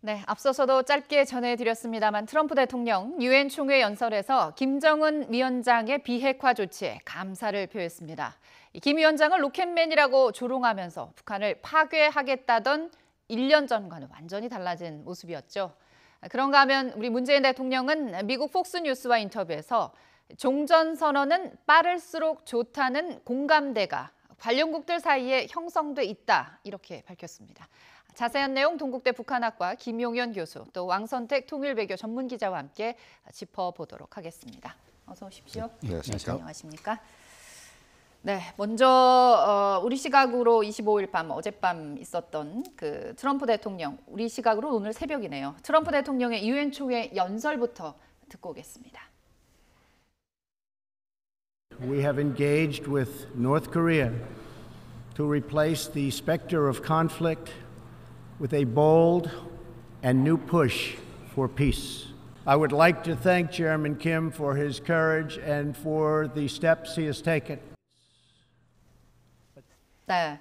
네, 앞서서도 짧게 전해드렸습니다만 트럼프 대통령 유엔 총회 연설에서 김정은 위원장의 비핵화 조치에 감사를 표했습니다. 김 위원장을 로켓맨이라고 조롱하면서 북한을 파괴하겠다던 1년 전과는 완전히 달라진 모습이었죠. 그런가 하면 우리 문재인 대통령은 미국 폭스뉴스와 인터뷰에서 종전선언은 빠를수록 좋다는 공감대가 관련국들 사이에 형성돼 있다, 이렇게 밝혔습니다. 자세한 내용 동국대 북한학과 김용현 교수, 또 왕선택 통일외교 전문기자와 함께 짚어보도록 하겠습니다. 어서 오십시오. 네, 안녕하십니까. 네, 먼저 우리 시각으로 25일 밤, 어젯밤 있었던 그 트럼프 대통령, 우리 시각으로 오늘 새벽이네요. 트럼프 대통령의 유엔 총회 연설부터 듣고 오겠습니다. We have engaged with North Korea to replace the specter of conflict with a bold and new push for peace. I would like to thank Chairman Kim for his courage and for the steps he has taken. 네,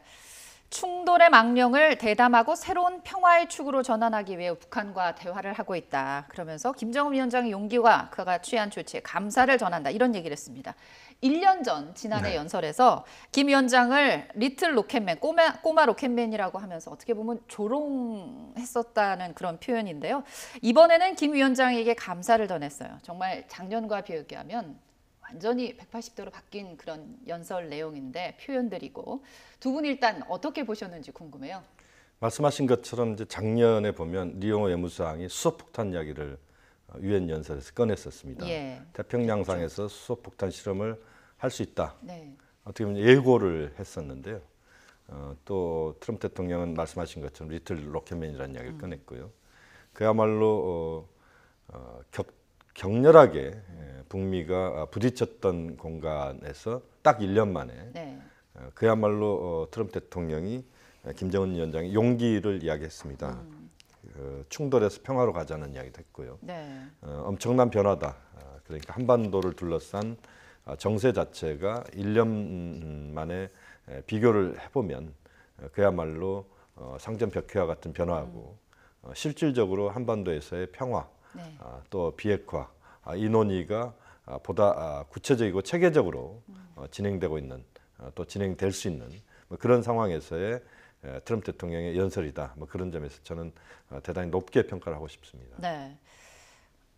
충돌의 망령을 대담하고 새로운 평화의 축으로 전환하기 위해 북한과 대화를 하고 있다. 그러면서 김정은 위원장의 용기와 그가 취한 조치에 감사를 전한다. 이런 얘기를 했습니다. 1년 전 지난해 연설에서 김 위원장을 리틀 로켓맨, 꼬마 로켓맨이라고 하면서 어떻게 보면 조롱했었다는 그런 표현인데요. 이번에는 김 위원장에게 감사를 전했어요. 정말 작년과 비교하면 완전히 180도로 바뀐 그런 연설 내용인데 표현들이고, 두 분 일단 어떻게 보셨는지 궁금해요. 말씀하신 것처럼 이제 작년에 보면 리용호 외무상이 수소폭탄 이야기를 유엔 연설에서 꺼냈었습니다. 예. 태평양상에서 수소폭탄 실험을 할 수 있다. 네. 어떻게 보면 예고를 했었는데요. 또 트럼프 대통령은 말씀하신 것처럼 리틀 로켓맨이라는 이야기를 꺼냈고요. 그야말로 격렬하게 북미가 부딪혔던 공간에서 딱 1년 만에 네. 그야말로 트럼프 대통령이 김정은 위원장의 용기를 이야기했습니다. 충돌에서 평화로 가자는 이야기도 했고요. 네. 엄청난 변화다. 그러니까 한반도를 둘러싼 정세 자체가 1년 만에 비교를 해보면 그야말로 상전벽해와 같은 변화하고 실질적으로 한반도에서의 평화, 네. 또 비핵화, 이 논의가 보다 구체적이고 체계적으로 진행되고 있는, 또 진행될 수 있는 그런 상황에서의 트럼프 대통령의 연설이다. 그런 점에서 저는 대단히 높게 평가를 하고 싶습니다. 네.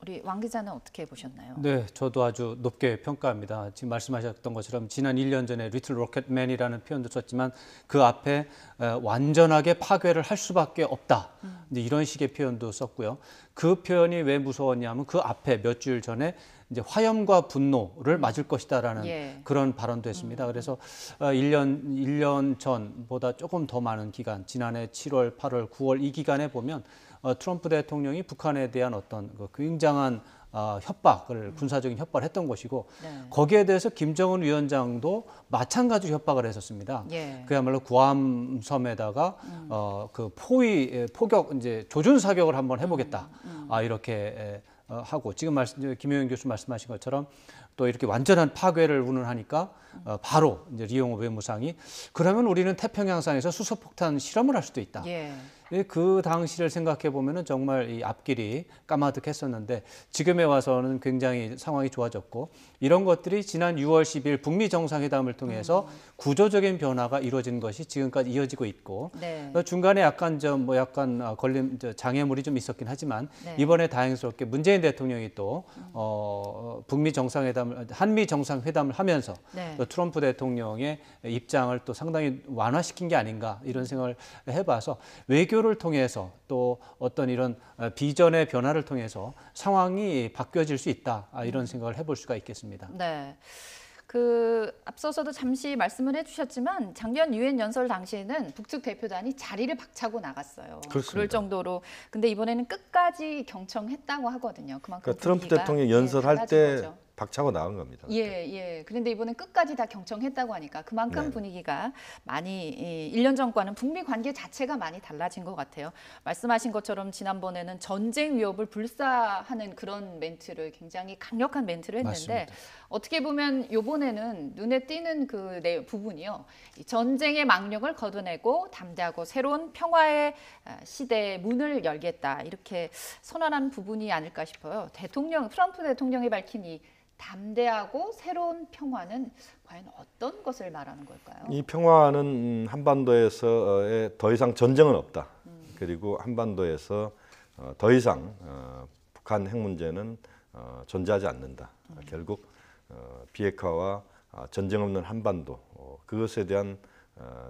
우리 왕 기자는 어떻게 보셨나요? 네, 저도 아주 높게 평가합니다. 지금 말씀하셨던 것처럼 지난 1년 전에 리틀 로켓맨이라는 표현도 썼지만 그 앞에 완전하게 파괴를 할 수밖에 없다. 이제 이런 식의 표현도 썼고요. 그 표현이 왜 무서웠냐면 그 앞에 몇 주일 전에 이제 화염과 분노를 맞을 것이다라는 그런 발언도 했습니다. 그래서 1년 전보다 조금 더 많은 기간, 지난해 7월, 8월, 9월 이 기간에 보면 트럼프 대통령이 북한에 대한 어떤 굉장한 협박을, 군사적인 협박을 했던 것이고, 거기에 대해서 김정은 위원장도 마찬가지로 협박을 했었습니다. 그야말로 구암섬에다가 그 포격, 이제 조준 사격을 한번 해보겠다. 이렇게 하고, 지금 김용현 교수 말씀하신 것처럼 또 이렇게 완전한 파괴를 운운하니까 바로 이제 리용호 외무상이 그러면 우리는 태평양상에서 수소폭탄 실험을 할 수도 있다. 그 당시를 생각해 보면은 정말 이 앞길이 까마득했었는데 지금에 와서는 굉장히 상황이 좋아졌고, 이런 것들이 지난 6월 10일 북미 정상회담을 통해서 구조적인 변화가 이루어진 것이 지금까지 이어지고 있고, 중간에 약간 장애물이 좀 있었긴 하지만 이번에 다행스럽게 문재인 대통령이 또 북미 정상회담을, 한미 정상회담을 하면서 또 트럼프 대통령의 입장을 또 상당히 완화시킨 게 아닌가, 이런 생각을 해봐서 외교를 통해서 또 어떤 이런 비전의 변화를 통해서 상황이 바뀌어질 수 있다, 이런 생각을 해볼 수가 있겠습니다. 네. 앞서서도 잠시 말씀을 해주셨지만 작년 유엔 연설 당시에는 북측 대표단이 자리를 박차고 나갔어요. 그렇습니다. 그럴 정도로. 근데 이번에는 끝까지 경청했다고 하거든요. 그만큼 그러니까 트럼프 대통령 연설할 때 박차고 나간 겁니다. 예. 그런데 이번엔 끝까지 다 경청했다고 하니까 그만큼 네. 분위기가 많이 1년 전과는 북미 관계 자체가 많이 달라진 것 같아요. 말씀하신 것처럼 지난번에는 전쟁 위협을 불사하는 그런 멘트를 굉장히 강력한 멘트를 했는데 맞습니다. 어떻게 보면 이번에는 눈에 띄는 그 부분이요. 이 전쟁의 망령을 걷어내고 담대하고 새로운 평화의 시대의 문을 열겠다. 이렇게 선언한 부분이 아닐까 싶어요. 트럼프 대통령이 밝힌 이 담대하고 새로운 평화는 과연 어떤 것을 말하는 걸까요? 이 평화는 한반도에서의 더 이상 전쟁은 없다. 그리고 한반도에서 더 이상 북한 핵 문제는 존재하지 않는다. 결국 비핵화와 전쟁 없는 한반도 그것에 대한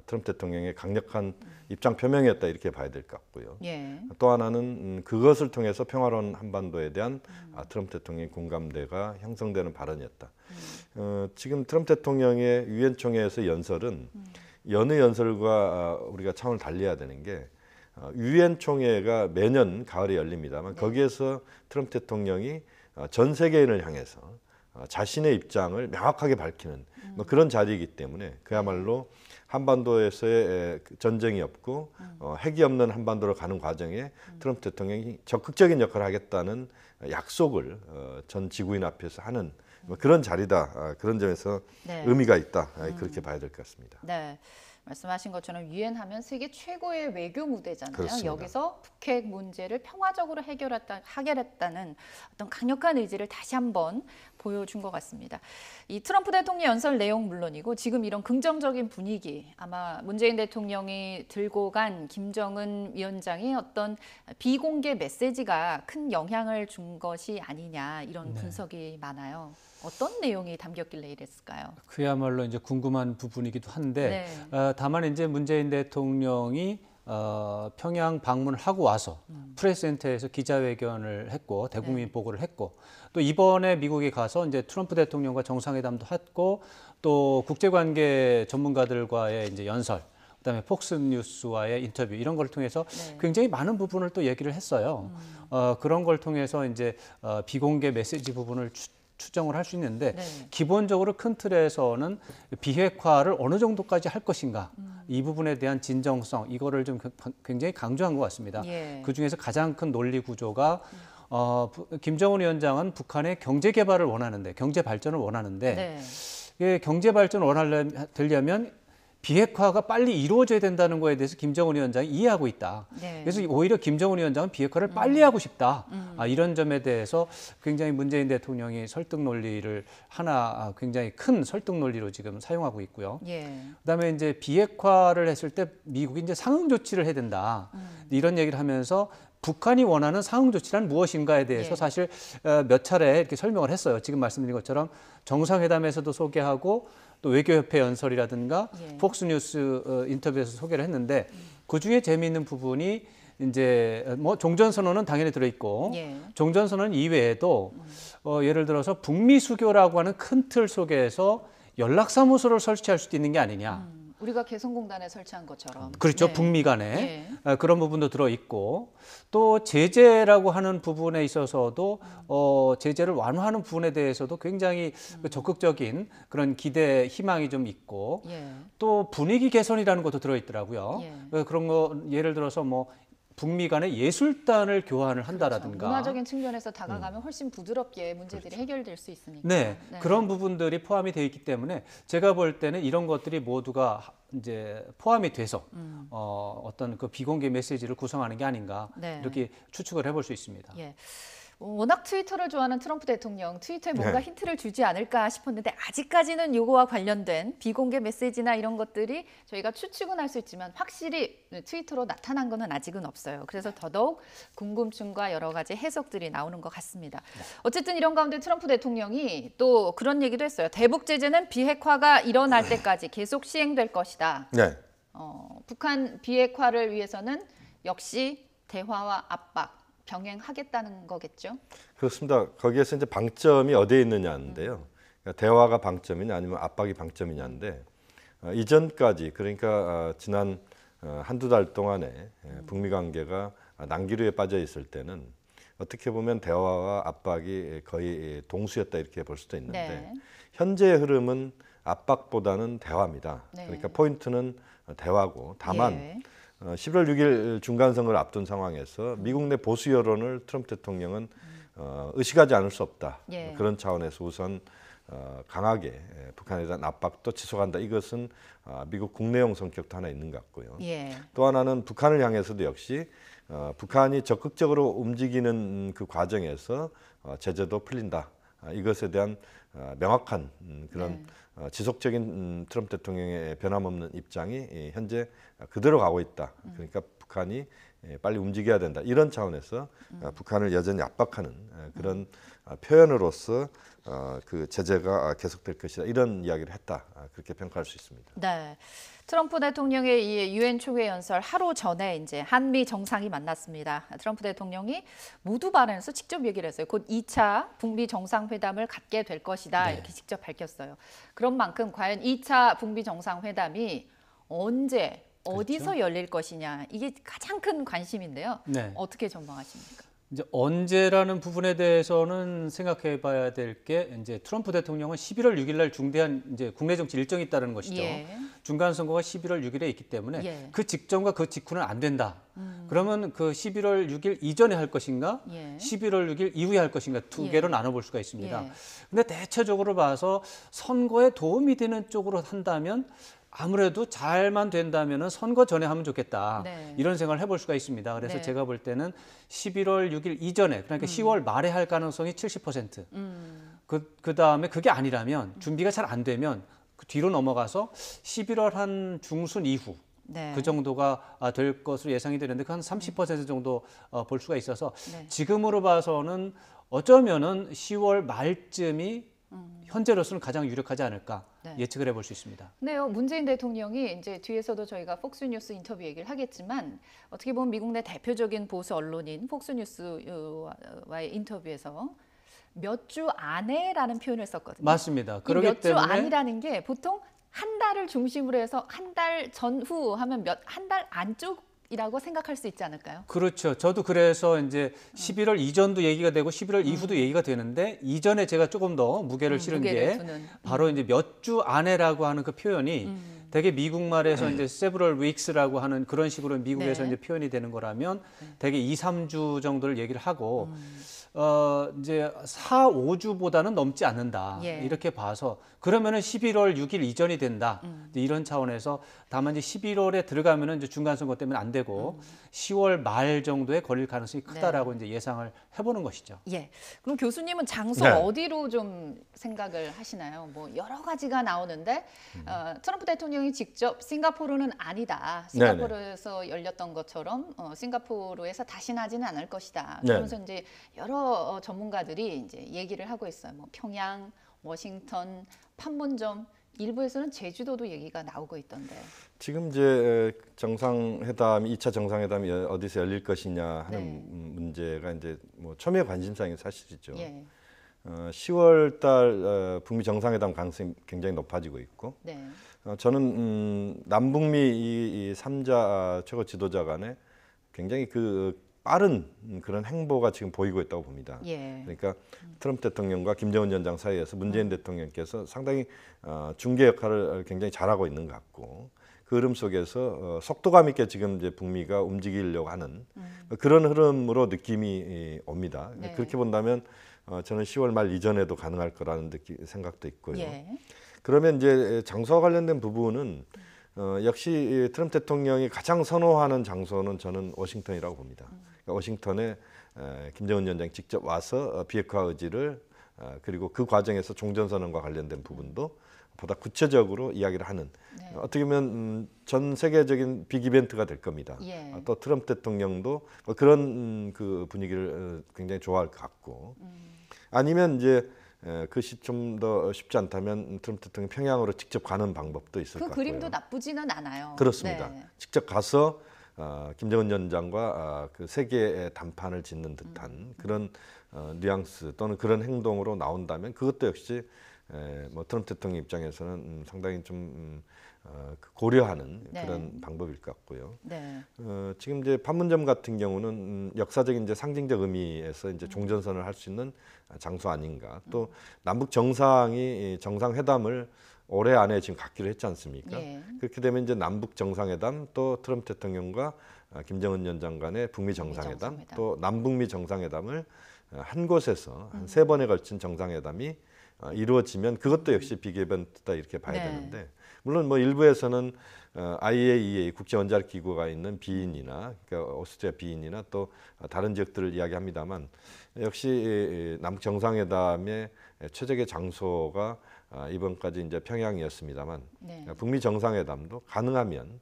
트럼프 대통령의 강력한 입장 표명이었다 이렇게 봐야 될 것 같고요. 예. 또 하나는 그것을 통해서 평화로운 한반도에 대한 트럼프 대통령의 공감대가 형성되는 발언이었다. 지금 트럼프 대통령의 유엔 총회에서 연설은 여느 연설과 우리가 차원을 달리해야 되는 게 유엔 총회가 매년 가을에 열립니다만 거기에서 트럼프 대통령이 전 세계인을 향해서 자신의 입장을 명확하게 밝히는 뭐 그런 자리이기 때문에 그야말로 한반도에서의 전쟁이 없고 핵이 없는 한반도로 가는 과정에 트럼프 대통령이 적극적인 역할을 하겠다는 약속을 전 지구인 앞에서 하는 뭐 그런 자리다. 그런 점에서 네. 의미가 있다. 그렇게 봐야 될 것 같습니다. 네. 말씀하신 것처럼 유엔 하면 세계 최고의 외교 무대잖아요. 그렇습니다. 여기서 북핵 문제를 평화적으로 해결했다는 어떤 강력한 의지를 다시 한번 보여준 것 같습니다. 이 트럼프 대통령 연설 내용 물론이고 지금 이런 긍정적인 분위기 아마 문재인 대통령이 들고 간 김정은 위원장의 어떤 비공개 메시지가 큰 영향을 준 것이 아니냐 이런 분석이 많아요. 어떤 내용이 담겼길래 이랬을까요? 그야말로 이제 궁금한 부분이기도 한데 네. 다만 이제 문재인 대통령이 평양 방문을 하고 와서 프레스센터에서 기자회견을 했고 대국민 보고를 했고 또 이번에 미국에 가서 이제 트럼프 대통령과 정상회담도 했고 또 국제관계 전문가들과의 이제 연설 그다음에 폭스뉴스와의 인터뷰 이런 걸 통해서 굉장히 많은 부분을 또 얘기를 했어요. 그런 걸 통해서 이제 비공개 메시지 부분을 추정을 할 수 있는데 기본적으로 큰 틀에서는 비핵화를 어느 정도까지 할 것인가 이 부분에 대한 진정성 이거를 좀 굉장히 강조한 것 같습니다. 그 중에서 가장 큰 논리 구조가 김정은 위원장은 북한의 경제 개발을 원하는데 경제 발전을 원하는데 경제 발전을 되려면 비핵화가 빨리 이루어져야 된다는 거에 대해서 김정은 위원장이 이해하고 있다. 그래서 오히려 김정은 위원장은 비핵화를 빨리 하고 싶다. 이런 점에 대해서 굉장히 문재인 대통령이 설득 논리를 굉장히 큰 설득 논리로 지금 사용하고 있고요. 그다음에 이제 비핵화를 했을 때 미국이 이제 상응 조치를 해야 된다. 이런 얘기를 하면서 북한이 원하는 상응 조치란 무엇인가에 대해서 사실 몇 차례 이렇게 설명을 했어요. 지금 말씀드린 것처럼 정상회담에서도 소개하고 또 외교협회 연설이라든가 폭스뉴스 인터뷰에서 소개를 했는데 그 중에 재미있는 부분이 이제 뭐 종전선언은 당연히 들어있고 종전선언 이외에도 예를 들어서 북미 수교라고 하는 큰 틀 속에서 연락사무소를 설치할 수도 있는 게 아니냐. 우리가 개성공단에 설치한 것처럼. 그렇죠. 북미 간에 그런 부분도 들어있고 또 제재라고 하는 부분에 있어서도 제재를 완화하는 부분에 대해서도 굉장히 적극적인 그런 기대, 희망이 좀 있고 또 분위기 개선이라는 것도 들어있더라고요. 그런 거 예를 들어서 뭐 북미 간의 예술단을 교환을 한다라든가 문화적인 측면에서 다가가면 훨씬 부드럽게 문제들이 해결될 수 있으니까. 그런 부분들이 포함이 되어 있기 때문에 제가 볼 때는 이런 것들이 모두가 이제 포함이 돼서 어떤 그 비공개 메시지를 구성하는 게 아닌가 이렇게 추측을 해볼 수 있습니다. 워낙 트위터를 좋아하는 트럼프 대통령, 트위터에 뭔가 힌트를 주지 않을까 싶었는데 아직까지는 요거와 관련된 비공개 메시지나 이런 것들이 저희가 추측은 할 수 있지만 확실히 트위터로 나타난 거는 아직은 없어요. 그래서 더더욱 궁금증과 여러 가지 해석들이 나오는 것 같습니다. 어쨌든 이런 가운데 트럼프 대통령이 또 그런 얘기도 했어요. 대북 제재는 비핵화가 일어날 때까지 계속 시행될 것이다. 북한 비핵화를 위해서는 역시 대화와 압박, 병행하겠다는 거겠죠? 그렇습니다. 거기에서 이제 방점이 어디에 있느냐인데요. 그러니까 대화가 방점이냐 아니면 압박이 방점이냐인데 이전까지 그러니까 지난 한두 달 동안에 북미 관계가 난기류에 빠져 있을 때는 어떻게 보면 대화와 압박이 거의 동수였다 이렇게 볼 수도 있는데 네. 현재의 흐름은 압박보다는 대화입니다. 네. 그러니까 포인트는 대화고 다만 예. 11월 6일 중간선거를 앞둔 상황에서 미국 내 보수 여론을 트럼프 대통령은 의식하지 않을 수 없다. 예. 그런 차원에서 우선 강하게 북한에 대한 압박도 지속한다. 이것은 미국 국내용 성격도 하나 있는 것 같고요. 예. 또 하나는 북한을 향해서도 역시 북한이 적극적으로 움직이는 그 과정에서 제재도 풀린다. 이것에 대한 명확한 그런 지속적인 트럼프 대통령의 변함없는 입장이 현재 그대로 가고 있다. 그러니까 북한이 빨리 움직여야 된다. 이런 차원에서 북한을 여전히 압박하는 그런 표현으로서 그 제재가 계속될 것이다. 이런 이야기를 했다. 그렇게 평가할 수 있습니다. 네. 트럼프 대통령의 이 유엔 총회 연설 하루 전에 이제 한미 정상이 만났습니다. 트럼프 대통령이 모두 발언에서 직접 얘기를 했어요. 곧 2차 북미 정상회담을 갖게 될 것이다. 이렇게 직접 밝혔어요. 그런 만큼 과연 2차 북미 정상회담이 언제 어디서 열릴 것이냐 이게 가장 큰 관심인데요. 네. 어떻게 전망하십니까? 이제 언제라는 부분에 대해서는 생각해 봐야 될 게 이제 트럼프 대통령은 11월 6일 날 중대한 이제 국내 정치 일정이 있다는 것이죠. 예. 중간 선거가 11월 6일에 있기 때문에 예. 그 직전과 그 직후는 안 된다. 그러면 그 11월 6일 이전에 할 것인가? 예. 11월 6일 이후에 할 것인가? 두 예. 개로 나눠 볼 수가 있습니다. 예. 근데 대체적으로 봐서 선거에 도움이 되는 쪽으로 한다면 아무래도 잘만 된다면은 선거 전에 하면 좋겠다. 네. 이런 생각을 해볼 수가 있습니다. 그래서 네. 제가 볼 때는 11월 6일 이전에 그러니까 10월 말에 할 가능성이 70%. 그 다음에 그게 아니라면 준비가 잘 안 되면 그 뒤로 넘어가서 11월 한 중순 이후 네. 그 정도가 될 것으로 예상이 되는데 그 한 30% 정도 볼 수가 있어서 네. 지금으로 봐서는 어쩌면은 10월 말쯤이 현재로서는 가장 유력하지 않을까 네. 예측을 해볼 수 있습니다. 네요. 문재인 대통령이 이제 뒤에서도 저희가 폭스뉴스 인터뷰 얘기를 하겠지만 어떻게 보면 미국 내 대표적인 보수 언론인 폭스뉴스와의 인터뷰에서 몇 주 안에라는 표현을 썼거든요. 맞습니다. 그렇기 몇 주 때문에 안이라는 게 보통 한 달을 중심으로 해서 한 달 전후 하면 한 달 안쪽이라고 생각할 수 있지 않을까요? 그렇죠. 저도 그래서 이제 11월 이전도 얘기가 되고 11월 이후도 얘기가 되는데 이전에 제가 조금 더 무게를 실은 무게를 게 두는. 바로 이제 몇 주 안에라고 하는 그 표현이 되게 미국 말에서 이제 several weeks라고 하는 그런 식으로 미국에서 네. 이제 표현이 되는 거라면 되게 2, 3주 정도를 얘기를 하고 이제 4, 5주보다는 넘지 않는다. 예. 이렇게 봐서 그러면은 11월 6일 이전이 된다. 이제 이런 차원에서 다만 이제 11월에 들어가면은 이제 중간 선거 때문에 안 되고 10월 말 정도에 걸릴 가능성이 크다라고 이제 예상을 해보는 것이죠. 예. 그럼 교수님은 장소 네. 어디로 좀 생각을 하시나요? 뭐 여러 가지가 나오는데 트럼프 대통령이 직접 싱가포르는 아니다. 싱가포르에서 열렸던 것처럼 싱가포르에서 다시는 하지는 않을 것이다. 그러면서 이제 여러 전문가들이 이제 얘기를 하고 있어요. 뭐 평양, 워싱턴, 판문점, 일부에서는 제주도도 얘기가 나오고 있던데. 지금 이제 정상회담, 2차 정상회담이 어디서 열릴 것이냐 하는 네. 문제가 이제 뭐 첨예 관심사인 사실이죠. 예. 10월 달 북미 정상회담 가능성이 굉장히 높아지고 있고 네. 저는 남북미 이 3자 최고 지도자 간에 굉장히 그 빠른 그런 행보가 지금 보이고 있다고 봅니다. 예. 그러니까 트럼프 대통령과 김정은 위원장 사이에서 문재인 대통령께서 상당히 중개 역할을 굉장히 잘하고 있는 것 같고 그 흐름 속에서 속도감 있게 지금 이제 북미가 움직이려고 하는 그런 흐름으로 느낌이 옵니다. 네. 그렇게 본다면 저는 10월 말 이전에도 가능할 거라는 생각도 있고요. 예. 그러면 이제 장소와 관련된 부분은 역시 트럼프 대통령이 가장 선호하는 장소는 저는 워싱턴이라고 봅니다. 그러니까 워싱턴에 김정은 위원장이 직접 와서 비핵화 의지를 그리고 그 과정에서 종전선언과 관련된 부분도 보다 구체적으로 이야기를 하는 네. 어떻게 보면 전 세계적인 빅 이벤트가 될 겁니다. 예. 또 트럼프 대통령도 그런 그 분위기를 굉장히 좋아할 것 같고 아니면 이제 그것이 좀 더 쉽지 않다면 트럼프 대통령이 평양으로 직접 가는 방법도 있을 것 그 같고요. 그림도 나쁘지는 않아요. 그렇습니다. 네. 직접 가서 김정은 위원장과 그 세계의 단판을 짓는 듯한 그런 뉘앙스 또는 그런 행동으로 나온다면 그것도 역시 뭐 트럼프 대통령 입장에서는 상당히 좀 고려하는 네. 그런 방법일 것 같고요. 네. 지금 이제 판문점 같은 경우는 역사적인 이제 상징적 의미에서 이제 종전선언을 할 수 있는 장소 아닌가. 또 남북 정상이 정상회담을 올해 안에 지금 갖기로 했지 않습니까? 예. 그렇게 되면 이제 남북 정상회담 또 트럼프 대통령과 김정은 위원장 간의 북미 정상회담, 정상회담. 또 남북미 정상회담을 한 곳에서 한 3번에 걸친 정상회담이 이루어지면 그것도 역시 빅이벤트다 이렇게 봐야 네. 되는데, 물론 뭐 일부에서는 IAEA 국제원자력기구가 있는 비인이나 그러니까 오스트리아 비인이나 또 다른 지역들을 이야기합니다만, 역시 남북 정상회담의 최적의 장소가 이번까지 이제 평양이었습니다만, 네. 북미 정상회담도 가능하면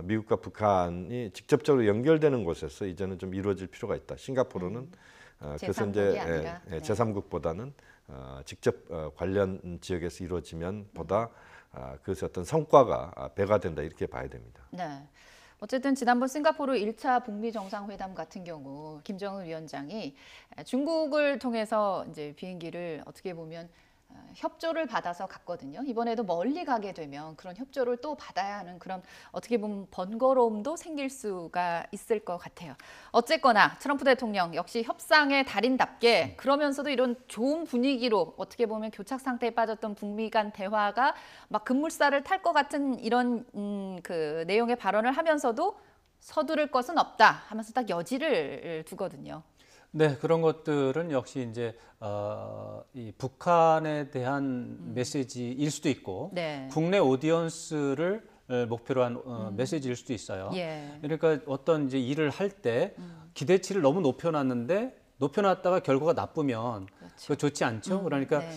미국과 북한이 직접적으로 연결되는 곳에서 이제는 좀 이루어질 필요가 있다. 싱가포르는 그래서 이제 제3국이 아니라. 네. 제3국보다는 직접 관련 지역에서 이루어지면 보다 그것의 어떤 성과가 배가 된다 이렇게 봐야 됩니다. 네. 어쨌든 지난번 싱가포르 1차 북미 정상회담 같은 경우 김정은 위원장이 중국을 통해서 이제 비행기를 어떻게 보면 협조를 받아서 갔거든요. 이번에도 멀리 가게 되면 그런 협조를 또 받아야 하는 그런 어떻게 보면 번거로움도 생길 수가 있을 것 같아요. 어쨌거나 트럼프 대통령 역시 협상의 달인답게 그러면서도 이런 좋은 분위기로 어떻게 보면 교착 상태에 빠졌던 북미 간 대화가 막 급물살을 탈 것 같은 이런 그 내용의 발언을 하면서도 서두를 것은 없다 하면서 딱 여지를 두거든요. 네, 그런 것들은 역시 이제 이 북한에 대한 메시지일 수도 있고 네. 국내 오디언스를 목표로 한 메시지일 수도 있어요. 예. 그러니까 어떤 이제 일을 할 때 기대치를 너무 높여놨는데 높여놨다가 결과가 나쁘면 그거 좋지 않죠. 그러니까 네.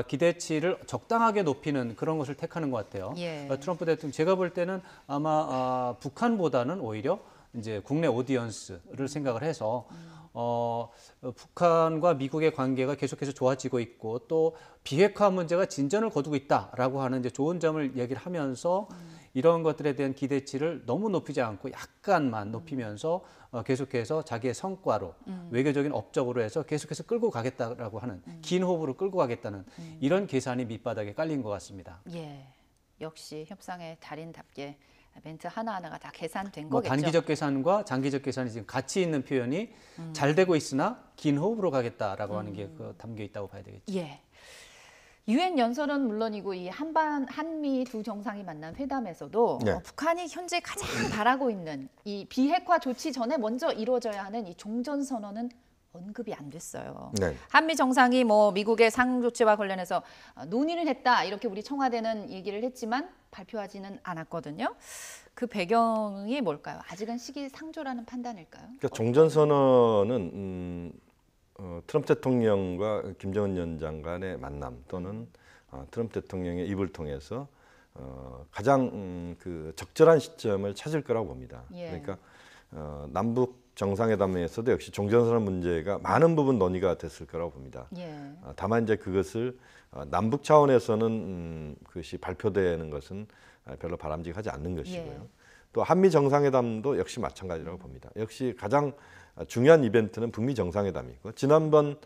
기대치를 적당하게 높이는 그런 것을 택하는 것 같아요. 예. 트럼프 대통령 제가 볼 때는 아마 북한보다는 오히려 이제 국내 오디언스를 생각을 해서 북한과 미국의 관계가 계속해서 좋아지고 있고 또 비핵화 문제가 진전을 거두고 있다라고 하는 이제 좋은 점을 얘기를 하면서 이런 것들에 대한 기대치를 너무 높이지 않고 약간만 높이면서 계속해서 자기의 성과로 외교적인 업적으로 해서 계속해서 끌고 가겠다라고 하는 긴 호흡으로 끌고 가겠다는 이런 계산이 밑바닥에 깔린 것 같습니다. 예. 역시 협상의 달인답게 멘트 하나하나가 다 계산된 뭐 거겠죠. 단기적 계산과 장기적 계산이 지금 같이 있는 표현이 잘 되고 있으나 긴 호흡으로 가겠다라고 하는 게 담겨 있다고 봐야 되겠죠. 예. 유엔 연설은 물론이고 이 한미 두 정상이 만난 회담에서도 네. 북한이 현재 가장 바라고 있는 이 비핵화 조치 전에 먼저 이루어져야 하는 이 종전 선언은 언급이 안 됐어요. 네. 한미 정상이 뭐 미국의 상응 조치와 관련해서 논의를 했다 이렇게 우리 청와대는 얘기를 했지만 발표하지는 않았거든요. 그 배경이 뭘까요? 아직은 시기상조라는 판단일까요? 그러니까 종전선언은 트럼프 대통령과 김정은 위원장 간의 만남 또는 트럼프 대통령의 입을 통해서 가장 그 적절한 시점을 찾을 거라고 봅니다. 예. 그러니까 남북 정상회담에서도 역시 종전선언 문제가 많은 부분 논의가 됐을 거라고 봅니다. 예. 다만 이제 그것을 남북 차원에서는 그것이 발표되는 것은 별로 바람직하지 않는 것이고요. 예. 또 한미 정상회담도 역시 마찬가지라고 봅니다. 역시 가장 중요한 이벤트는 북미 정상회담이고 지난번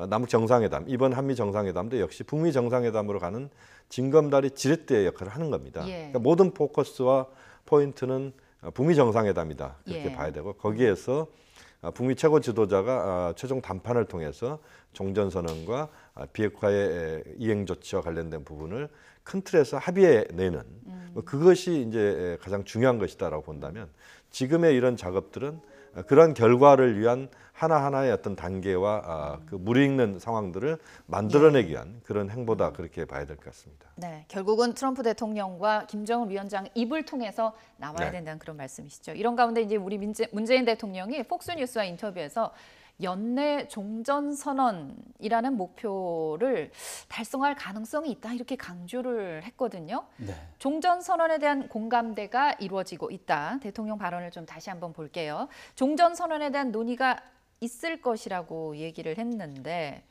남북 정상회담, 이번 한미 정상회담도 역시 북미 정상회담으로 가는 징검다리 지렛대 역할을 하는 겁니다. 예. 그러니까 모든 포커스와 포인트는 북미 정상회담이다 그렇게 예. 봐야 되고 거기에서 북미 최고 지도자가 최종 담판을 통해서 종전선언과 비핵화의 이행 조치와 관련된 부분을 큰 틀에서 합의해 내는 그것이 이제 가장 중요한 것이다라고 본다면 지금의 이런 작업들은 그런 결과를 위한 하나하나의 어떤 단계와 그 무리익는 상황들을 만들어내기 위한 그런 행보다 그렇게 봐야 될 것 같습니다. 네, 결국은 트럼프 대통령과 김정은 위원장 입을 통해서 나와야 네. 된다는 그런 말씀이시죠. 이런 가운데 이제 우리 문재인 대통령이 폭스뉴스와 인터뷰에서 연내 종전 선언이라는 목표를 달성할 가능성이 있다 이렇게 강조를 했거든요. 네. 종전 선언에 대한 공감대가 이루어지고 있다. 대통령 발언을 좀 다시 한번 볼게요. 종전 선언에 대한 논의가 있을 것이라고 얘기를 했는데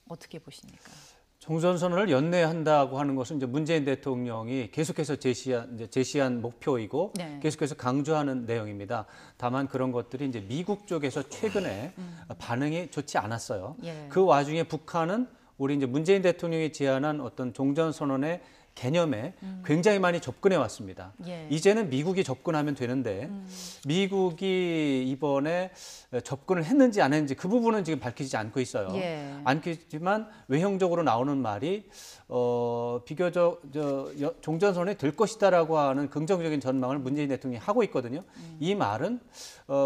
어떻게 보십니까? 종전선언을 연내한다고 하는 것은 이제 문재인 대통령이 계속해서 제시한 목표이고 네. 계속해서 강조하는 내용입니다. 다만 그런 것들이 이제 미국 쪽에서 최근에 반응이 좋지 않았어요. 예. 그 와중에 북한은 우리 이제 문재인 대통령이 제안한 어떤 종전선언의 개념에 굉장히 많이 접근해 왔습니다. 예. 이제는 미국이 접근하면 되는데 미국이 이번에 접근을 했는지 안 했는지 그 부분은 지금 밝히지 않고 있어요. 예. 않겠지만 외형적으로 나오는 말이 비교적 종전선언이 될 것이다라고 하는 긍정적인 전망을 문재인 대통령이 하고 있거든요. 이 말은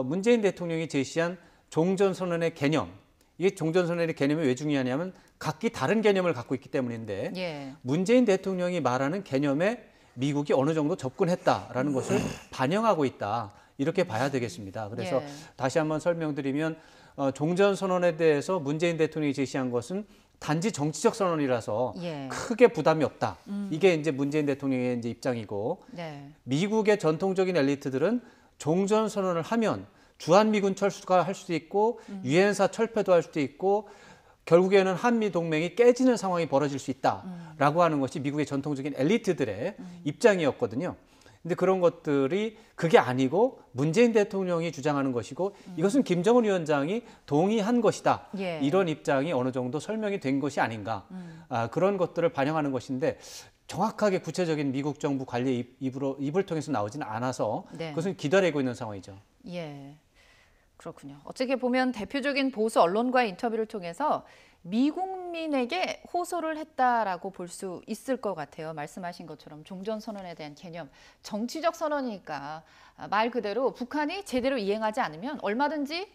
문재인 대통령이 제시한 종전선언의 개념, 이게 종전선언의 개념이 왜 중요하냐면 각기 다른 개념을 갖고 있기 때문인데 예. 문재인 대통령이 말하는 개념에 미국이 어느 정도 접근했다라는 것을 반영하고 있다. 이렇게 봐야 되겠습니다. 그래서 예. 다시 한번 설명드리면 종전선언에 대해서 문재인 대통령이 제시한 것은 단지 정치적 선언이라서 예. 크게 부담이 없다. 이게 이제 문재인 대통령의 이제 입장이고 네. 미국의 전통적인 엘리트들은 종전선언을 하면 주한미군 철수가 할 수도 있고 유엔사 철폐도 할 수도 있고 결국에는 한미 동맹이 깨지는 상황이 벌어질 수 있다라고 하는 것이 미국의 전통적인 엘리트들의 입장이었거든요. 근데 그런 것들이 그게 아니고 문재인 대통령이 주장하는 것이고 이것은 김정은 위원장이 동의한 것이다. 예. 이런 입장이 어느 정도 설명이 된 것이 아닌가. 그런 것들을 반영하는 것인데 정확하게 구체적인 미국 정부 관리의 입을 통해서 나오지는 않아서 네. 그것은 기다리고 있는 상황이죠. 예. 그렇군요. 어떻게 보면 대표적인 보수 언론과의 인터뷰를 통해서 미국민에게 호소를 했다라고 볼 수 있을 것 같아요. 말씀하신 것처럼 종전선언에 대한 개념, 정치적 선언이니까 말 그대로 북한이 제대로 이행하지 않으면 얼마든지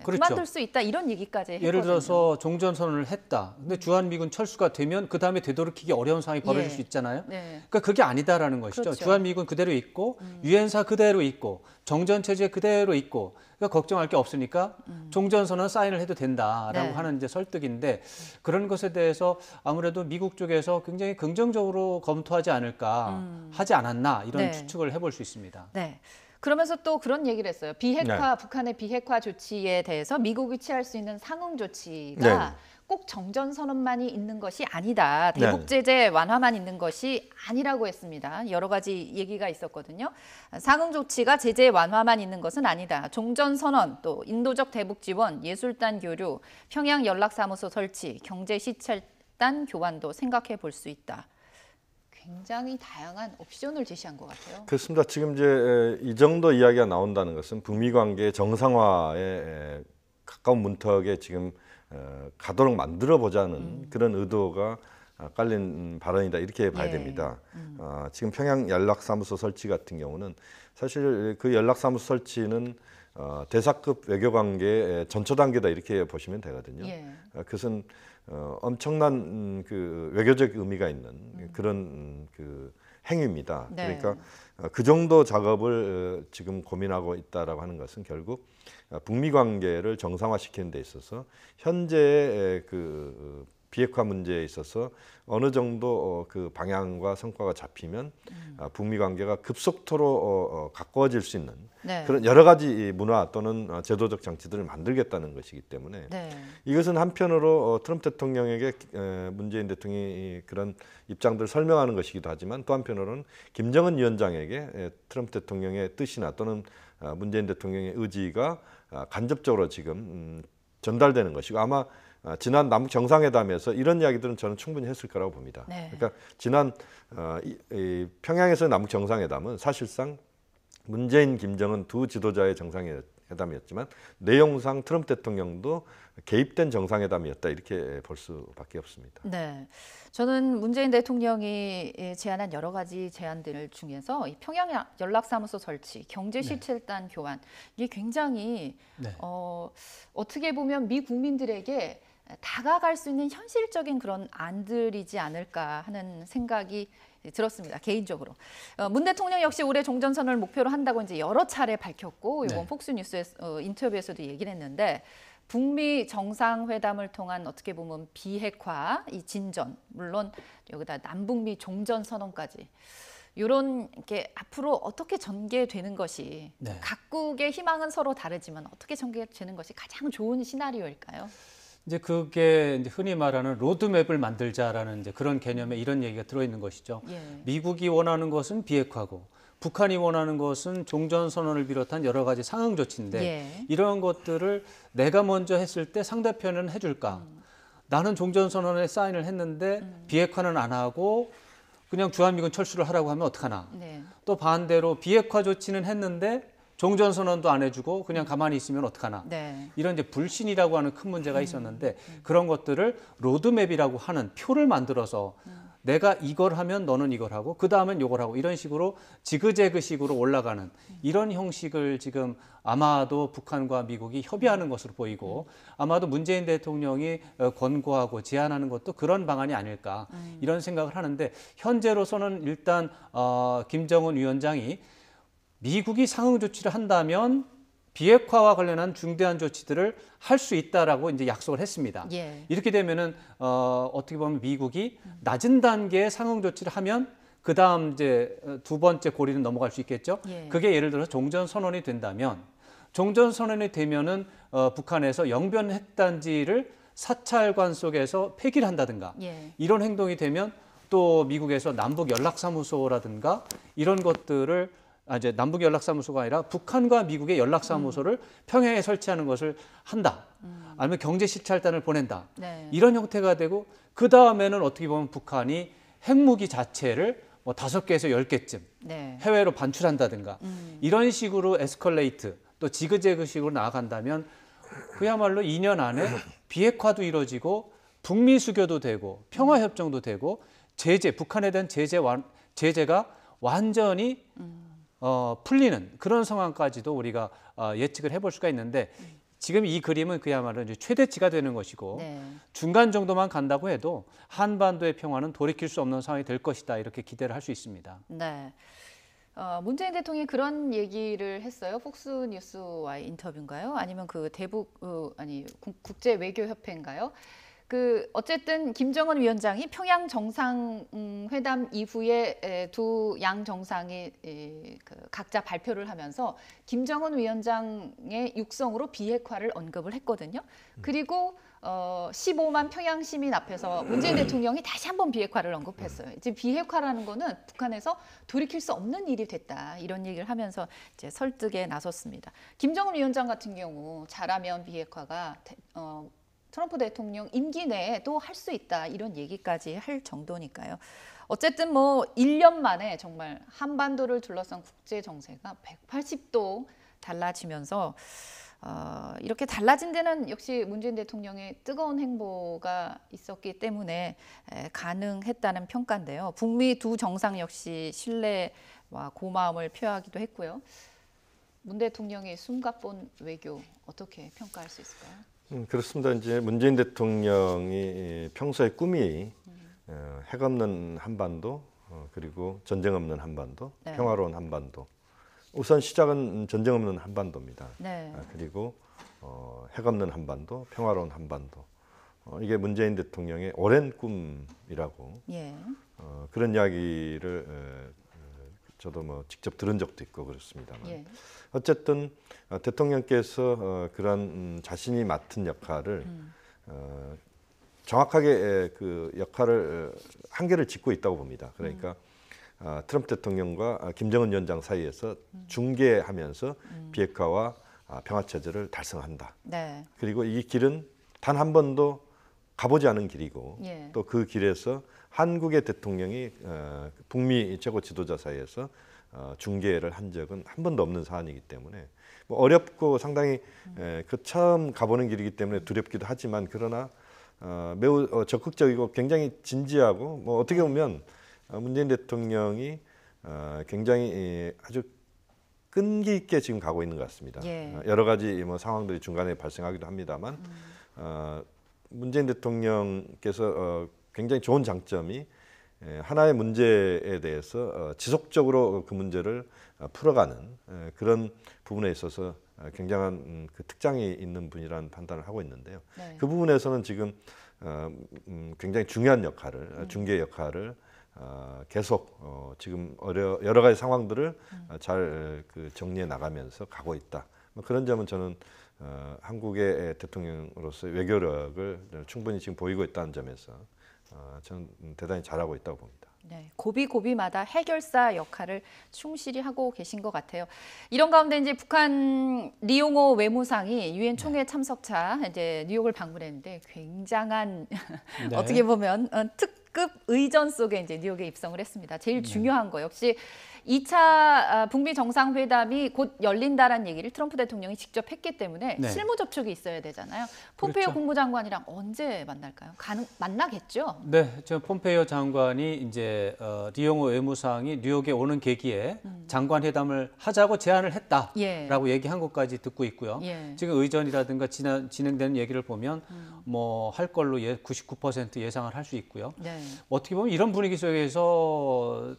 그렇죠. 그만둘 수 있다 이런 얘기까지 했거든요. 예를 들어서 종전선언을 했다. 근데 주한미군 철수가 되면 그 다음에 되돌이키기 어려운 상황이 벌어질 예. 수 있잖아요. 네. 그러니까 그게 아니다라는 것이죠. 그렇죠. 주한미군 그대로 있고 유엔사 그대로 있고 정전체제 그대로 있고 그러니까 걱정할 게 없으니까 종전선언 사인을 해도 된다라고 네. 하는 이제 설득인데 그런 것에 대해서 아무래도 미국 쪽에서 굉장히 긍정적으로 검토하지 않을까 하지 않았나 이런 네. 추측을 해볼 수 있습니다. 네. 그러면서 또 그런 얘기를 했어요. 비핵화, 네. 북한의 비핵화 조치에 대해서 미국이 취할 수 있는 상응 조치가 네. 꼭 정전선언만이 있는 것이 아니다. 네. 대북 제재 완화만 있는 것이 아니라고 했습니다. 여러 가지 얘기가 있었거든요. 상응 조치가 제재 완화만 있는 것은 아니다. 종전선언, 또 인도적 대북 지원, 예술단 교류, 평양 연락사무소 설치, 경제 시찰단 교환도 생각해 볼 수 있다. 굉장히 다양한 옵션을 제시한 것 같아요. 그렇습니다. 지금 이제 이 정도 이야기가 나온다는 것은 북미 관계 정상화에 가까운 문턱에 지금 가도록 만들어 보자는 그런 의도가 깔린 발언이다 이렇게 봐야 예. 됩니다. 지금 평양 연락사무소 설치 같은 경우는 사실 그 연락사무소 설치는 대사급 외교관계의 전초 단계다 이렇게 보시면 되거든요. 예. 그것은 엄청난 그 외교적 의미가 있는 그런 그 행위입니다. 네. 그러니까 그 정도 작업을 지금 고민하고 있다라고 하는 것은 결국 북미 관계를 정상화시키는 데 있어서 현재의 그 비핵화 문제에 있어서 어느 정도 그 방향과 성과가 잡히면 북미 관계가 급속도로 가까워질 수 있는 네. 그런 여러 가지 문화 또는 제도적 장치들을 만들겠다는 것이기 때문에 네. 이것은 한편으로 트럼프 대통령에게 문재인 대통령이 그런 입장들을 설명하는 것이기도 하지만 또 한편으로는 김정은 위원장에게 트럼프 대통령의 뜻이나 또는 문재인 대통령의 의지가 간접적으로 지금 전달되는 것이고 아마 지난 남북 정상회담에서 이런 이야기들은 저는 충분히 했을 거라고 봅니다. 네. 그러니까 지난 평양에서의 남북 정상회담은 사실상 문재인, 김정은 두 지도자의 정상회담이었지만 내용상 트럼프 대통령도 개입된 정상회담이었다 이렇게 볼 수밖에 없습니다. 네, 저는 문재인 대통령이 제안한 여러 가지 제안들 중에서 이 평양 연락사무소 설치, 경제시찰단 교환 이게 굉장히 네. 어떻게 보면 미 국민들에게 다가갈 수 있는 현실적인 그런 안들이지 않을까 하는 생각이 들었습니다. 개인적으로. 문 대통령 역시 올해 종전선언을 목표로 한다고 이제 여러 차례 밝혔고 이번 네. 폭스뉴스 인터뷰에서도 얘기를 했는데 북미 정상회담을 통한 어떻게 보면 비핵화, 이 진전, 물론 여기다 남북미 종전선언까지 이런 게 앞으로 어떻게 전개되는 것이 네. 각국의 희망은 서로 다르지만 어떻게 전개되는 것이 가장 좋은 시나리오일까요? 이제 그게 이제 흔히 말하는 로드맵을 만들자라는 이제 그런 개념에 이런 얘기가 들어있는 것이죠. 예. 미국이 원하는 것은 비핵화고 북한이 원하는 것은 종전선언을 비롯한 여러 가지 상응 조치인데 예. 이런 것들을 내가 먼저 했을 때 상대편은 해줄까? 나는 종전선언에 사인을 했는데 비핵화는 안 하고 그냥 주한미군 철수를 하라고 하면 어떡하나. 네. 또 반대로 비핵화 조치는 했는데 종전선언도 안 해주고 그냥 가만히 있으면 어떡하나. 네. 이런 이제 불신이라고 하는 큰 문제가 있었는데 그런 것들을 로드맵이라고 하는 표를 만들어서 내가 이걸 하면 너는 이걸 하고 그 다음엔 이걸 하고 이런 식으로 지그재그식으로 올라가는 이런 형식을 지금 아마도 북한과 미국이 협의하는 것으로 보이고 아마도 문재인 대통령이 권고하고 제안하는 것도 그런 방안이 아닐까 이런 생각을 하는데 현재로서는 일단 김정은 위원장이 미국이 상응 조치를 한다면 비핵화와 관련한 중대한 조치들을 할 수 있다라고 이제 약속을 했습니다. 예. 이렇게 되면은 어떻게 보면 미국이 낮은 단계의 상응 조치를 하면 그 다음 이제 두 번째 고리는 넘어갈 수 있겠죠. 예. 그게 예를 들어서 종전 선언이 된다면 종전 선언이 되면은 북한에서 영변 핵단지를 사찰관 속에서 폐기를 한다든가 예. 이런 행동이 되면 또 미국에서 남북 연락사무소라든가 이런 것들을 이제 남북 연락사무소가 아니라 북한과 미국의 연락사무소를 평양에 설치하는 것을 한다. 아니면 경제 시찰단을 보낸다. 네. 이런 형태가 되고 그 다음에는 어떻게 보면 북한이 핵무기 자체를 뭐 5개에서 10개쯤 네. 해외로 반출한다든가 이런 식으로 에스컬레이트 또 지그재그식으로 나아간다면 그야말로 2년 안에 비핵화도 이루어지고 북미 수교도 되고 평화협정도 되고 북한에 대한 제재가 완전히 풀리는 그런 상황까지도 우리가 예측을 해볼 수가 있는데 지금 이 그림은 그야말로 이제 최대치가 되는 것이고 네. 중간 정도만 간다고 해도 한반도의 평화는 돌이킬 수 없는 상황이 될 것이다 이렇게 기대를 할 수 있습니다. 네. 문재인 대통령이 그런 얘기를 했어요. 폭스뉴스와의 인터뷰인가요? 아니면 그 대북 국제 외교 협회인가요? 어쨌든 김정은 위원장이 평양 정상회담 이후에 두 양 정상이 각자 발표를 하면서 김정은 위원장의 육성으로 비핵화를 언급을 했거든요. 그리고 15만 평양 시민 앞에서 문재인 대통령이 다시 한번 비핵화를 언급했어요. 이제 비핵화라는 거는 북한에서 돌이킬 수 없는 일이 됐다. 이런 얘기를 하면서 이제 설득에 나섰습니다. 김정은 위원장 같은 경우 잘하면 비핵화가 트럼프 대통령 임기 내에도 할 수 있다 이런 얘기까지 할 정도니까요. 어쨌든 뭐 1년 만에 정말 한반도를 둘러싼 국제 정세가 180도 달라지면서 이렇게 달라진 데는 역시 문재인 대통령의 뜨거운 행보가 있었기 때문에 가능했다는 평가인데요. 북미 두 정상 역시 신뢰와 고마움을 표하기도 했고요. 문 대통령의 숨가쁜 외교 어떻게 평가할 수 있을까요? 그렇습니다. 이제 문재인 대통령이 평소의 꿈이 핵 없는 한반도 그리고 전쟁 없는 한반도, 네. 평화로운 한반도. 우선 시작은 전쟁 없는 한반도입니다. 네. 그리고 핵 없는 한반도, 평화로운 한반도. 이게 문재인 대통령의 오랜 꿈이라고 예. 그런 이야기를 저도 뭐 직접 들은 적도 있고 그렇습니다만 예. 어쨌든 대통령께서 그런 자신이 맡은 역할을 정확하게 그 역할을 한계를 짚고 있다고 봅니다. 그러니까 트럼프 대통령과 김정은 위원장 사이에서 중개하면서 비핵화와 평화체제를 달성한다. 네. 그리고 이 길은 단 한 번도 가보지 않은 길이고 예. 또 그 길에서 한국의 대통령이 북미 최고 지도자 사이에서 중개를 한 적은 한 번도 없는 사안이기 때문에 뭐 어렵고 상당히 처음 가보는 길이기 때문에 두렵기도 하지만 그러나 매우 적극적이고 굉장히 진지하고 뭐 어떻게 보면 문재인 대통령이 굉장히 아주 끈기 있게 지금 가고 있는 것 같습니다. 예. 여러 가지 뭐 상황들이 중간에 발생하기도 합니다만 문재인 대통령께서 굉장히 좋은 장점이 하나의 문제에 대해서 지속적으로 그 문제를 풀어가는 그런 부분에 있어서 굉장한 그 특장이 있는 분이라는 판단을 하고 있는데요. 네. 그 부분에서는 지금 굉장히 중요한 역할을 중개 역할을 계속 지금 여러 가지 상황들을 잘 그 정리해 나가면서 가고 있다. 뭐 그런 점은 저는 한국의 대통령으로서의 외교력을 충분히 지금 보이고 있다는 점에서 저는 대단히 잘하고 있다고 봅니다. 네, 고비고비마다 해결사 역할을 충실히 하고 계신 것 같아요. 이런 가운데 이제 북한 리용호 외무상이 유엔 총회 참석차 이제 뉴욕을 방문했는데 굉장한 네. 어떻게 보면 장관급 의전 속에 이제 뉴욕에 입성을 했습니다. 제일 중요한 거 역시 2차 북미 정상회담이 곧 열린다라는 얘기를 트럼프 대통령이 직접 했기 때문에 네. 실무 접촉이 있어야 되잖아요. 폼페이오 그렇죠. 국무장관이랑 언제 만날까요? 만나겠죠? 네, 저 폼페이오 장관이 이제 리용호 외무상이 뉴욕에 오는 계기에 장관 회담을 하자고 제안을 했다라고 얘기한 것까지 듣고 있고요. 지금 의전이라든가 진행되는 얘기를 보면 뭐 할 걸로 99% 예상을 할 수 있고요. 어떻게 보면 이런 분위기 속에서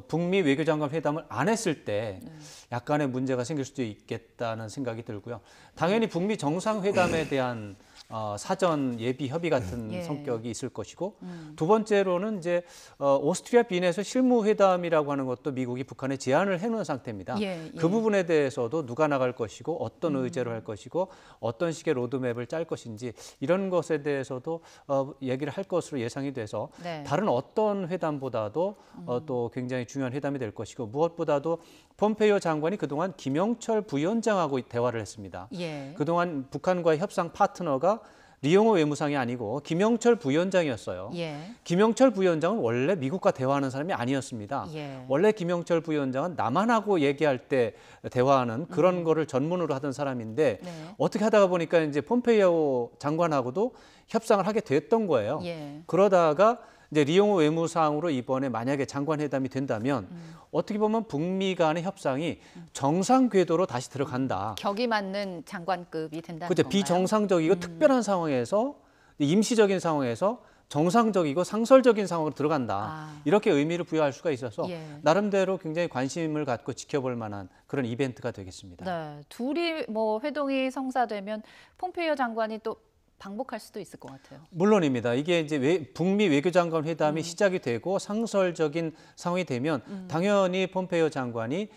북미 외교장관 회담을 안 했을 때 약간의 문제가 생길 수도 있겠다는 생각이 들고요. 당연히 북미 정상회담에 대한 사전 예비 협의 같은 성격이 있을 것이고 두 번째로는 이제 오스트리아 빈에서 실무 회담이라고 하는 것도 미국이 북한에 제안을 해놓은 상태입니다. 그 부분에 대해서도 누가 나갈 것이고 어떤 의제로 할 것이고 어떤 식의 로드맵을 짤 것인지 이런 것에 대해서도 얘기를 할 것으로 예상이 돼서 다른 어떤 회담보다도 또 굉장히 중요한 회담이 될 것이고 무엇보다도 폼페이오 장관이 그동안 김영철 부위원장하고 대화를 했습니다. 그동안 북한과의 협상 파트너가 리용호 외무상이 아니고 김영철 부위원장이었어요. 김영철 부위원장은 원래 미국과 대화하는 사람이 아니었습니다. 원래 김영철 부위원장은 남한하고 얘기할 때 대화하는 그런 거를 전문으로 하던 사람인데 어떻게 하다가 보니까 이제 폼페이오 장관하고도 협상을 하게 됐던 거예요. 그러다가 이제 리용호 외무상으로 이번에 만약에 장관 회담이 된다면 어떻게 보면 북미 간의 협상이 정상 궤도로 다시 들어간다. 격이 맞는 장관급이 된다는 그렇죠. 건가요? 비정상적이고 특별한 상황에서 임시적인 상황에서 정상적이고 상설적인 상황으로 들어간다. 이렇게 의미를 부여할 수가 있어서 나름대로 굉장히 관심을 갖고 지켜볼 만한 그런 이벤트가 되겠습니다. 둘이 뭐 회동이 성사되면 폼페이오 장관이 또 방북할 수도 있을 것 같아요. 물론입니다. 이게 이제 북미 외교장관 회담이 시작이 되고 상설적인 상황이 되면 당연히 폼페이오 장관이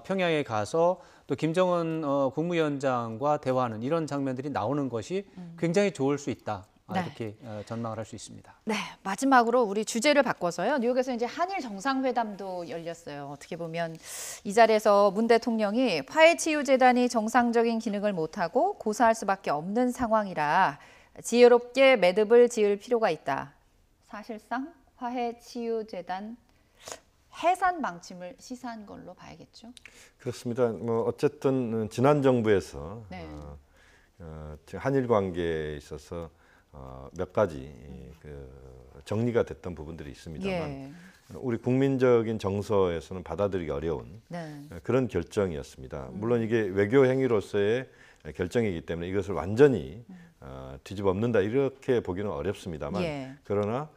평양에 가서 또 김정은 국무위원장과 대화하는 이런 장면들이 나오는 것이 굉장히 좋을 수 있다. 이렇게 전망을 할 수 있습니다. 마지막으로 우리 주제를 바꿔서요. 뉴욕에서 이제 한일 정상회담도 열렸어요. 어떻게 보면 이 자리에서 문 대통령이 화해치유재단이 정상적인 기능을 못하고 고사할 수밖에 없는 상황이라 지혜롭게 매듭을 지을 필요가 있다. 사실상 화해치유재단 해산 방침을 시사한 걸로 봐야겠죠. 그렇습니다. 뭐 어쨌든 지난 정부에서 한일 관계에 있어서 몇 가지 정리가 됐던 부분들이 있습니다만 우리 국민적인 정서에서는 받아들이기 어려운 그런 결정이었습니다. 물론 이게 외교 행위로서의 결정이기 때문에 이것을 완전히 뒤집어 엎는다 이렇게 보기는 어렵습니다만 그러나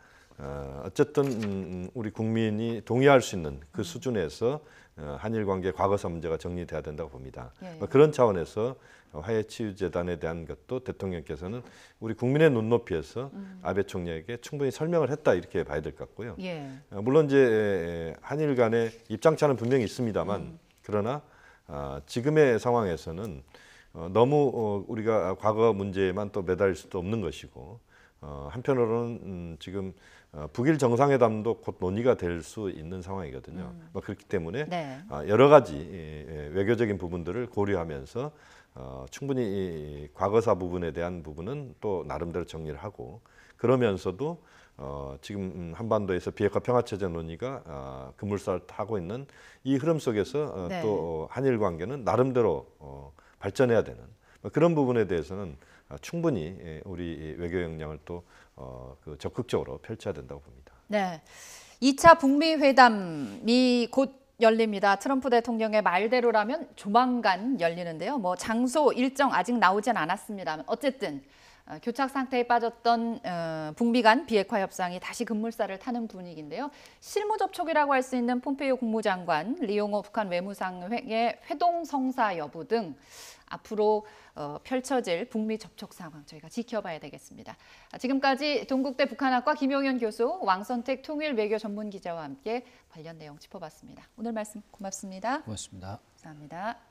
어쨌든 우리 국민이 동의할 수 있는 그 수준에서 한일 관계 과거사 문제가 정리돼야 된다고 봅니다. 그런 차원에서 화해치유재단에 대한 것도 대통령께서는 우리 국민의 눈높이에서 아베 총리에게 충분히 설명을 했다 이렇게 봐야 될 것 같고요. 물론 이제 한일 간의 입장차는 분명히 있습니다만 그러나 지금의 상황에서는 너무 우리가 과거 문제에만 또 매달릴 수도 없는 것이고 한편으로는 지금 북일 정상회담도 곧 논의가 될 수 있는 상황이거든요. 그렇기 때문에 여러 가지 외교적인 부분들을 고려하면서 충분히 이 과거사 부분에 대한 부분은 또 나름대로 정리를 하고 그러면서도 지금 한반도에서 비핵화 평화체제 논의가 급물살을 타고 있는 이 흐름 속에서 또 한일 관계는 나름대로 발전해야 되는 그런 부분에 대해서는 충분히 우리 외교 역량을 또 적극적으로 펼쳐야 된다고 봅니다. 2차 북미 회담이 곧 열립니다. 트럼프 대통령의 말대로라면 조만간 열리는데요. 뭐 장소 일정 아직 나오진 않았습니다. 어쨌든 교착 상태에 빠졌던 북미 간 비핵화 협상이 다시 급물살을 타는 분위기인데요. 실무 접촉이라고 할 수 있는 폼페이오 국무장관, 리용호 북한 외무상의 회동 성사 여부 등 앞으로 펼쳐질 북미 접촉 상황 저희가 지켜봐야 되겠습니다. 지금까지 동국대 북한학과 김용현 교수, 왕선택 통일외교 전문기자와 함께 관련 내용 짚어봤습니다. 오늘 말씀 고맙습니다. 고맙습니다. 감사합니다.